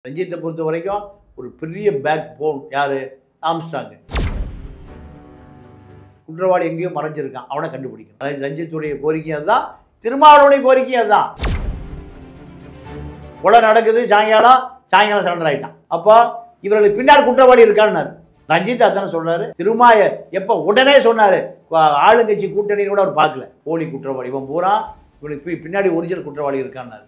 ரஞ்சித்தை பொறுத்த வரைக்கும் ஒரு பெரிய பேக் போன் யாரு? ஆம்ஸ்ட்ராங். குற்றவாளி எங்கேயோ மறைஞ்சிருக்கான், அவனை கண்டுபிடிக்கணும். ரஞ்சித்துடைய கோரிக்கை அதுதான், திருமாவளவனுடைய கோரிக்கை அதுதான். கொலை நடக்குது, சாயங்காலம் சரண்டர் ஆயிட்டான். அப்போ இவர்களுக்கு பின்னாடி குற்றவாளி இருக்கான்னு ரஞ்சித் அதான சொல்றாரு. திருமாய எப்ப உடனே சொன்னாரு, ஆளுங்கட்சி கூட்டணி கூட அவர் பார்க்கல. போலி குற்றவாளி இவன் பூரா, இவனுக்கு பின்னாடி ஒரிஜினல் குற்றவாளி இருக்கான்னு.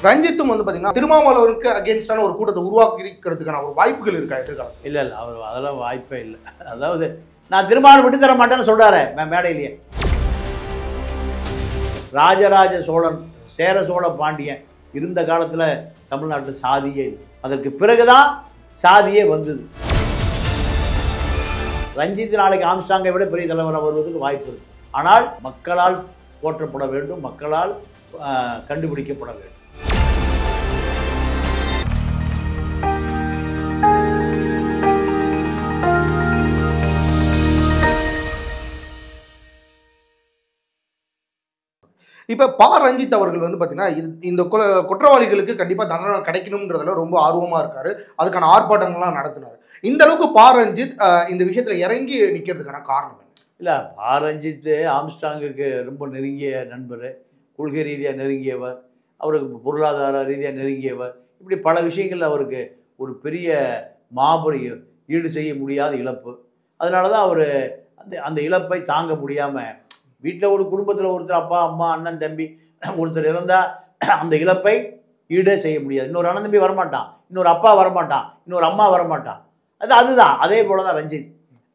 ரஞ்சித்தும் வந்து பாத்தீங்கன்னா திருமாவளவனுக்கு அகேன்ஸ்டான ஒரு கூட்டத்தை உருவாக்கிக்கிறதுக்கான ஒரு வாய்ப்புகள் இருக்கா? இல்ல அவர் அதெல்லாம் வாய்ப்பே இல்லை. அதாவது நான் திருமாவளவன் விட்டு தர மாட்டேன்னு சொல்றாரு மேடையிலேயே. ராஜராஜ சோழன், சேர சோழ பாண்டியன் இருந்த காலத்துல தமிழ்நாட்டில் சாதியே இல்லை. அதற்கு பிறகுதான் சாதியே வந்தது. ரஞ்சித் நாளைக்கு ஆம்ஸ்ட்ராங்கை விட பெரிய தலைவராக வருவதற்கு வாய்ப்பு இருக்கு. ஆனால் மக்களால் போற்றப்பட வேண்டும், மக்களால் கண்டுபிடிக்கப்பட வேண்டும். இப்ப ரஞ்சித் அவர்கள் வந்து பாத்தீங்கன்னா இந்த குற்றவாளிகளுக்கு கண்டிப்பா தண்டனை கிடைக்கணும்ன்றதுல ரொம்ப ஆர்வமா இருக்காரு. அதுக்கான ஆர்ப்பாட்டங்கள்லாம் நடத்தினாரு. இந்த அளவுக்கு ரஞ்சித் இந்த விஷயத்துல இறங்கி நிக்கிறதுக்கான காரணம் இல்ல, ரஞ்சித் ஆம்ஸ்ட்ராங்குக்கு ரொம்ப நெருங்கிய நண்பர், கொள்கை ரீதியாக நெருங்கியவர், அவருக்கு பொருளாதார ரீதியாக நெருங்கியவர். இப்படி பல விஷயங்கள் அவருக்கு ஒரு பெரிய மாபெரும் ஈடு செய்ய முடியாத இழப்பு. அதனால தான் அவர் அந்த இழப்பை தாங்க முடியாமல் வீட்டில் ஒரு குடும்பத்தில் ஒருத்தர் அப்பா அம்மா அண்ணன் தம்பி ஒருத்தர் இருந்தால் அந்த இழப்பை ஈடே செய்ய முடியாது. இன்னொரு அண்ணன் தம்பி வரமாட்டான், இன்னொரு அப்பா வரமாட்டான், இன்னொரு அம்மா வரமாட்டான். அதுதான் அதே போல தான்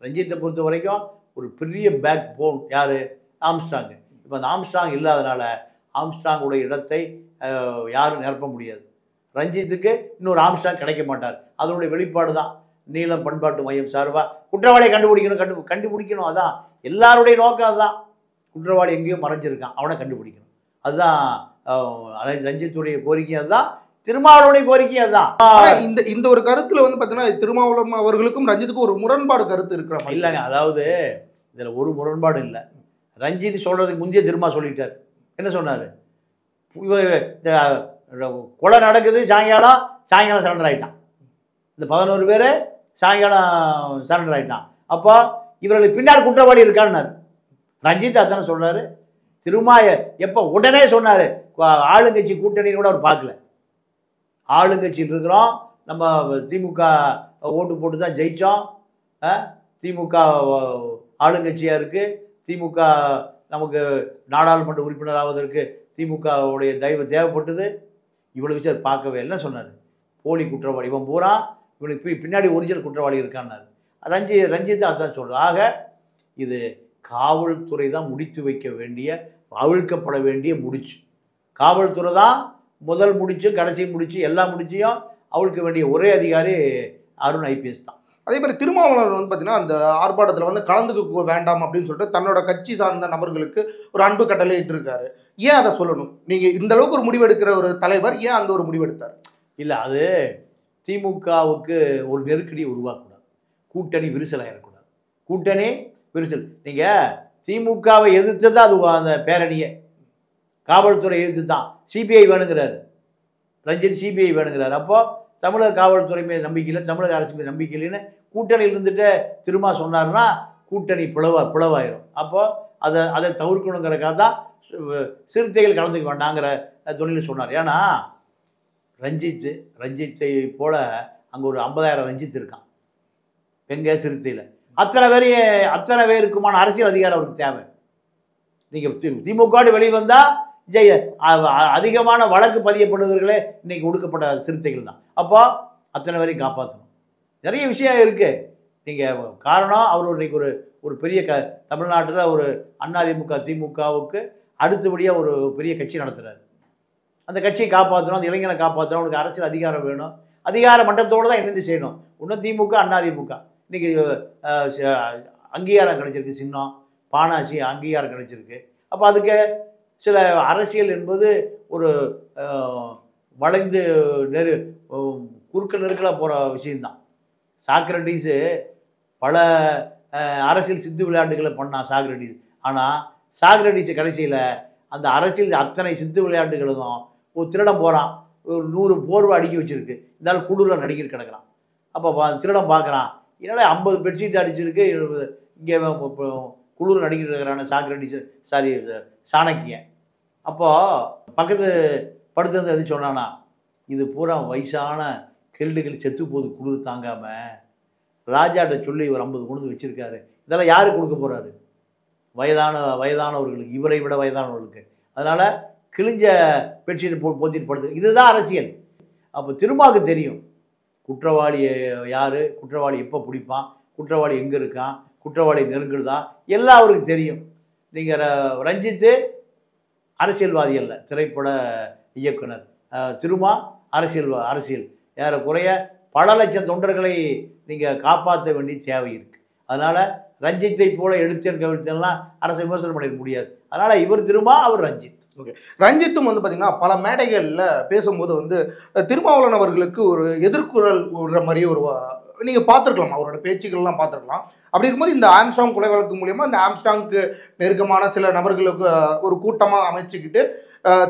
ரஞ்சித்தை பொறுத்த வரைக்கும் ஒரு பெரிய பேக் போன் யார்? ஆம்ஸ்ட்ராங். இப்போ அந்த ஆம்ஸ்ட்ராங் இல்லாதனால ஆம்ஸ்ட்ராங்குடைய இடத்தை யாரும் நிரப்ப முடியாது. ரஞ்சித்துக்கு இன்னொரு ஆம்ஸ்ட்ராங் கிடைக்க மாட்டார். அதனுடைய வெளிப்பாடு தான் நீளம் பண்பாட்டு மையம் சார்பாக குற்றவாளியை கண்டுபிடிக்கணும். அதான் எல்லாருடைய நோக்கம். அதுதான் குற்றவாளி எங்கேயோ மறைஞ்சிருக்கான், அவனை கண்டுபிடிக்கணும். அதுதான் ரஞ்சித்துடைய கோரிக்கை, அதுதான் திருமாவளவனுடைய கோரிக்கை. அதுதான் இந்த ஒரு கருத்துல வந்து பாத்தீங்கன்னா திருமாவளவன் அவர்களுக்கும் ரஞ்சித்துக்கும் ஒரு முரண்பாடு கருத்து இருக்கிற மாதிரி இல்லைங்க. அதாவது இதுல ஒரு முரண்பாடு இல்லை. ரஞ்சித் சொல்றதுக்கு முந்தைய திருமா சொல்லிட்டார். என்ன சொன்னாரு? கொலை நடக்குது, சாயங்காலம் சரண்டர் ஆயிட்டான். இந்த 11 பேர் சாயங்காலம் சரண்டர் ஆயிட்டான். அப்போ இவர்களுக்கு பின்னாடி குற்றவாளி இருக்கான்னு ரஞ்சித் அதான சொல்றாரு. திருமாய எப்ப உடனே சொன்னாரு, ஆளுங்கட்சி கூட்டணி கூட அவர் பார்க்கல. ஆளுங்கட்சியில் இருக்கிறோம், நம்ம திமுக ஓட்டு போட்டு தான் ஜெயிச்சோம், திமுக ஆளுங்கட்சியாக இருக்குது, திமுக நமக்கு நாடாளுமன்ற உறுப்பினர் ஆவதற்கு திமுகவுடைய தேவைப்பட்டது. இவ்வளோ விஷயம் பார்க்கவே இல்லை. சொன்னார் போலி குற்றவாளி இவன் பூரா, இவனுக்கு பின்னாடி ஒரிஜினல் குற்றவாளி இருக்கான்னாரு. ரஞ்சித் அதான் சொல்கிறார். ஆக இது காவல்துறை தான் முடித்து வைக்க வேண்டிய, அவிழ்க்கப்பட வேண்டிய முடிச்சு. காவல்துறை தான் முதல் முடிச்சு, கடைசி முடிச்சு, எல்லா முடிச்சையும் அவிழ்க்க வேண்டிய ஒரே அதிகாரி அருண் ஐபிஎஸ் தான். அதே மாதிரி திருமாவளவன் வந்து பார்த்தீங்கன்னா அந்த ஆர்ப்பாட்டத்தில் வந்து கலந்துக்க வேண்டாம் அப்படின்னு சொல்லிட்டு தன்னோட கட்சி சார்ந்த நபர்களுக்கு ஒரு அன்பு கட்டளை இட்டு இருக்காரு. ஏன் அதை சொல்லணும்? நீங்கள் இந்த அளவுக்கு ஒரு முடிவெடுக்கிற ஒரு தலைவர் ஏன் அந்த ஒரு முடிவெடுத்தார்? இல்லை, அது திமுகவுக்கு ஒரு நெருக்கடி உருவாக்கக்கூடாது, கூட்டணி விரிசல் ஆகிடக்கூடாது. கூட்டணி விரிசல், நீங்கள் திமுகவை எதிர்த்து தான் அது அந்த பேரணியை, காவல்துறை எதிர்த்து தான். சிபிஐ வேணுங்கிறாரு ரஞ்சித், சிபிஐ வேணுங்கிறாரு. அப்போது தமிழக காவல்துறை மீது நம்பிக்கை இல்லை, தமிழக அரசு மீது நம்பிக்கை இல்லைன்னு கூட்டணியில் இருந்துட்டு திரும்ப சொன்னார்னா கூட்டணி பிளவாயிரும். அப்போது அதை தவிர்க்கணுங்கிறக்காக தான் சிறுத்தைகள் கலந்துக்க வேண்டாங்கிற தொழில் சொன்னார். ஏன்னா ரஞ்சித்தை போல அங்கே ஒரு 50,000 ரஞ்சித் இருக்கான் எங்கே சிறுத்தையில். அத்தனை பேருக்குமான அரசியல் அதிகாரம் அவருக்கு தேவை. நீங்கள் திமுக வெளியே வந்தால் அதிகமான வழக்கு பதியப்படுவர்களே இன்னைக்கு ஒடுக்கப்பட்ட சிறுத்தைகள் தான். அப்போ அத்தனை வரையும் காப்பாற்றணும். நிறைய விஷயம் இருக்குது. நீங்கள் காரணம் அவர் இன்னைக்கு ஒரு பெரிய தமிழ்நாட்டில் ஒரு அதிமுக திமுகவுக்கு அடுத்தபடியாக ஒரு பெரிய கட்சி நடத்துகிறார். அந்த கட்சியை காப்பாற்றணும், அந்த இளைஞனை காப்பாற்றணும். அவனுக்கு அரசியல் அதிகாரம் வேணும். அதிகார மட்டத்தோடு தான் இணைந்து செய்யணும். இன்னும் திமுக அதிமுக இன்னைக்கு அங்கீகாரம் கிடைச்சிருக்கு, சின்னம் பானாசி அங்கீகாரம் கிடைச்சிருக்கு. அப்போ அதுக்கு சில அரசியல் என்பது ஒரு வளைந்து குறுக்க நெருக்கலாக போகிற விஷயந்தான். சாக்ரட்டிஸு பல அரசியல் சித்து விளையாட்டுகளை பண்ணான் சாக்ரட்டிஸ். ஆனால் சாக்ரட்டிஸ் கடைசியில் அந்த அரசியல் அத்தனை சித்து விளையாட்டுகளும் ஒரு திருடன் போகிறான், ஒரு 100 போர்வை அடுக்கி வச்சுருக்கு, இருந்தாலும் குளிரில் நடிக்கிட்டு கிடக்கிறான். அப்போ திருடன் பார்க்குறான், என்னடா 50 பெட்ஷீட் அடிச்சிருக்கு, இங்கே குளிர் நடிக்கிட்டு இருக்கிறான சாக்ரட்டிஸ், சாரி சாணக்கியன். அப்போது பக்கத்து படுத்தது எது சொன்னானா, இது பூரா வயசான கெல்டுகள் செத்து போகுது குளிர் தாங்காமல், ராஜாட்ட சொல்லி ஒரு 50 கொண்டு வந்து வச்சுருக்காரு, இதெல்லாம் யாருக்கு கொடுக்க போகிறாரு? வயதானவர்களுக்கு, இவரை விட வயதானவர்களுக்கு. அதனால் கிழிஞ்ச பெட்ஷீட் போத்திட்டு படுத்து, இதுதான் அரசியல். அப்போ திருமாவுக்கு தெரியும் குற்றவாளி யார், குற்றவாளி எப்போ பிடிப்பான், குற்றவாளி எங்கே இருக்கான், குற்றவாளி நெருங்குதா, எல்லாம் அவருக்கு தெரியும். நீங்கள் ரஞ்சித்து அரசியல்வாதி அல்ல, திரைப்பட இயக்குனர். திருமா அரசியல் ஏறக்குறைய பல லட்சம் தொண்டர்களை நீங்கள் காப்பாற்ற வேண்டிய தேவை இருக்குது. அதனால் ரஞ்சித்தை போல கவிழ்த்தெல்லாம் அரசை விமர்சனம் பண்ணிட முடியாது. அதனால் இவர் திருமா, அவர் ரஞ்சித். ஓகே, ரஞ்சித்தும் வந்து பார்த்தீங்கன்னா பல மேடைகளில் பேசும்போது வந்து திருமாவளவன் அவர்களுக்கு ஒரு எதிர்குரல் விடுற மாதிரி ஒரு நீங்கள் பார்த்துருக்கலாம், அவரோட பேச்சுக்கள்லாம் பார்த்துருக்கலாம். அப்படி இருக்கும்போது இந்த ஆம்ஸ்ட்ராங் கொலை வழக்கு மூலியமாக இந்த ஆம்ஸ்ட்ராங்க்கு நெருக்கமான சில நபர்களுக்கு ஒரு கூட்டமாக அமைச்சுக்கிட்டு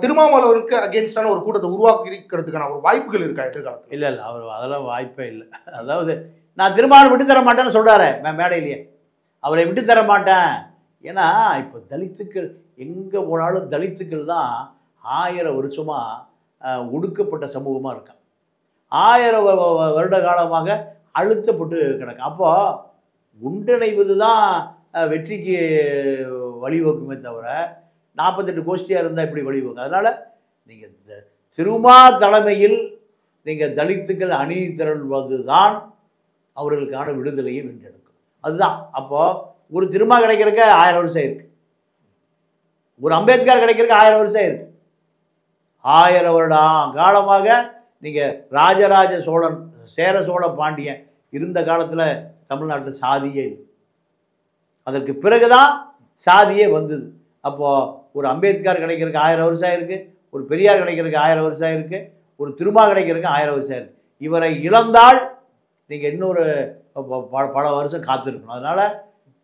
திருமாவளவனுக்கு அகேன்ஸ்டான ஒரு கூட்டத்தை உருவாக்கிக்கிறதுக்கான ஒரு வாய்ப்புகள் இருக்கா எதிர்காலத்தில்? இல்லை அவர் அதெல்லாம் வாய்ப்பே இல்லை. அதாவது நான் திருமாவளவன் விட்டு தர மாட்டேன்னு சொல்கிறாரு மேடையிலேயே, அவரை விட்டு தர மாட்டேன். ஏன்னா இப்போ தலித்துக்கள் எங்கே போனாலும் தலித்துக்கள் தான் 1000 வருஷமாக ஒடுக்கப்பட்ட சமூகமாக இருக்கான், 1000 வருட காலமாக அழுத்தப்பட்டு கிடக்கும். அப்போது ஒன்றிணைவது தான் வெற்றிக்கு வழிவகுக்குமே தவிர 48 கோஷ்டியாக இருந்தால் இப்படி வழிவகுக்கும். அதனால் நீங்கள் இந்த திருமா தலைமையில் நீங்கள் தலித்துக்கள் அணி திரள்வது தான் அவர்களுக்கான விடுதலையை வென்றெடுக்கும். அதுதான். அப்போது ஒரு திருமா கிடைக்கிறதுக்கு 1000 வருஷம் இருக்குது, ஒரு அம்பேத்கர் கிடைக்கிறதுக்கு 1000 வருஷம் இருக்குது. 1000 வருடம் காலமாக நீங்கள் ராஜராஜ சோழன், சேர சோழ பாண்டியன் இருந்த காலத்தில் தமிழ்நாட்டில் சாதியே இல்லை. அதற்கு பிறகு தான் சாதியே வந்தது. அப்போது ஒரு அம்பேத்கர் கிடைக்கிறதுக்கு 1000 வருஷம் இருக்குது, ஒரு பெரியார் கிடைக்கிறதுக்கு 1000 வருஷம் இருக்குது, ஒரு திருமா கிடைக்கிறதுக்கு 1000 வருஷம் இருக்குது. இவரை இழந்தால் நீங்கள் இன்னொரு பல வருஷம் காத்திருக்கணும். அதனால்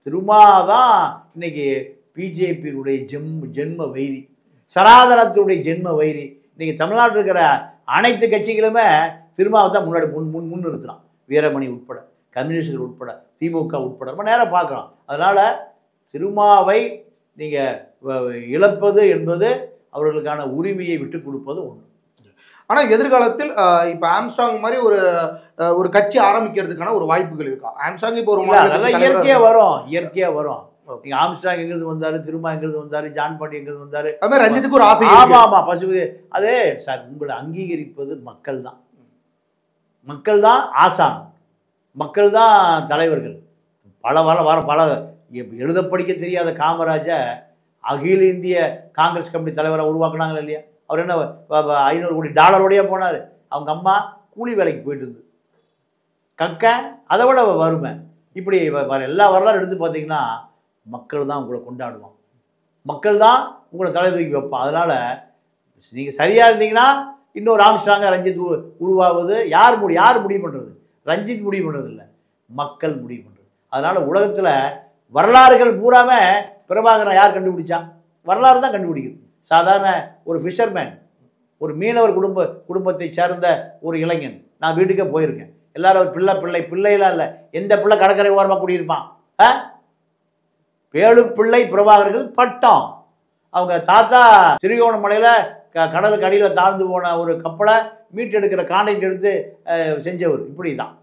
திருமா தான் இன்னைக்கு பிஜேபியினுடைய ஜென்ம வைரி, சனாதனத்துடைய ஜென்ம வைரி. இன்றைக்கி தமிழ்நாட்டில் இருக்கிற அனைத்து கட்சிகளுமே திருமாவை தான் முன்னாடி முன்னிறுத்தலாம், வீரமணி உட்பட, கம்யூனிஸ்டுகள் உட்பட, திமுக உட்பட ரொம்ப நேரம் பார்க்குறோம். அதனால் திருமாவை நீங்கள் இழப்பது என்பது அவர்களுக்கான உரிமையை விட்டு கொடுப்பது ஒன்று. ஆனால் எதிர்காலத்தில் இப்போ ஆம்ஸ்ட்ராங் மாதிரி ஒரு கட்சி ஆரம்பிக்கிறதுக்கான ஒரு வாய்ப்புகள் இருக்கா? ஆம்ஸ்ட்ராங் இப்போ ஒரு இயற்கையாக வரும். நீங்கள் ஆம்ஸ்ட்ராங் எங்கிருந்து வந்தார், திருமா எங்கிருந்து வந்தார், ஜான் பாண்டி எங்கிருந்து வந்தார், அது மாதிரி ரஞ்சித்துக்கு ஒரு ஆசை. ஆமாம் பசுபதி. அதே சார், உங்களை அங்கீகரிப்பது மக்கள் தான், மக்கள் தான் ஆசான், மக்கள் தான் தலைவர்கள். பல எழுத படிக்க தெரியாத காமராஜை அகில இந்திய காங்கிரஸ் கமிட்டி தலைவரை உருவாக்குனாங்க இல்லையா? அவர் என்ன $500 கோடி போனார். அவங்க அம்மா கூலி வேலைக்கு போயிட்டு இருந்து கக்க, அதை விட வறுமை. இப்படி எல்லா வரலாறு எடுத்து பார்த்தீங்கன்னா மக்கள் தான் உங்களை கொண்டாடுவான், மக்கள் தான் உங்களை தலை தூக்கி வைப்பான். அதனால் நீங்கள் சரியாக இருந்தீங்கன்னா இன்னொரு ஆம்ஸ்ட்ராங்காக ரஞ்சித் உருவாகுது. யார் முடிவு பண்ணுறது? ரஞ்சித் முடிவு பண்ணுறது இல்லை, மக்கள் முடிவு பண்ணுறது. அதனால் உலகத்தில் வரலாறுகள் பூராமே பிரபாகரன் யார் கண்டுபிடிச்சா? வரலாறு தான் கண்டுபிடிக்குது. சாதாரண ஒரு ஃபிஷர்மேன், ஒரு மீனவர் குடும்பத்தை சேர்ந்த ஒரு இளைஞன். நான் வீட்டுக்கே போயிருக்கேன், எல்லாரும் ஒரு பிள்ளைலாம் இல்லை, எந்த பிள்ளை கடற்கரை ஓரமாக குடியிருப்பான்? பிள்ளை பிரபாகர்கள் பட்டம். அவங்க தாத்தா திருகோணமலையில் கடலுக்கு அடியில் தாழ்ந்து போன ஒரு கப்பலை மீட்டெடுக்கிற கான்ட்ராக்ட் எடுத்து செஞ்சவர். இப்படி தான்.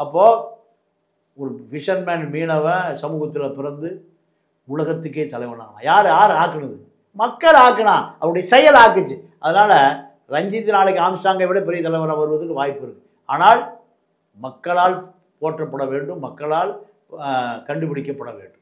அப்போது ஒரு ஃபிஷர்மேன் மீனவன் சமூகத்தில் பிறந்து உலகத்துக்கே தலைவனாகலாம். யார் ஆக்குனது? மக்கள் ஆக்குனா, அவருடைய செயல் ஆக்குச்சு. அதனால் ரஞ்சித் நாளைக்கு ஆம்ஸ்ட்ராங்கை விட பெரிய தலைவராக வருவதற்கு வாய்ப்பு இருக்குது. ஆனால் மக்களால் போற்றப்பட வேண்டும், மக்களால் கண்டுபிடிக்கப்பட வேண்டும்.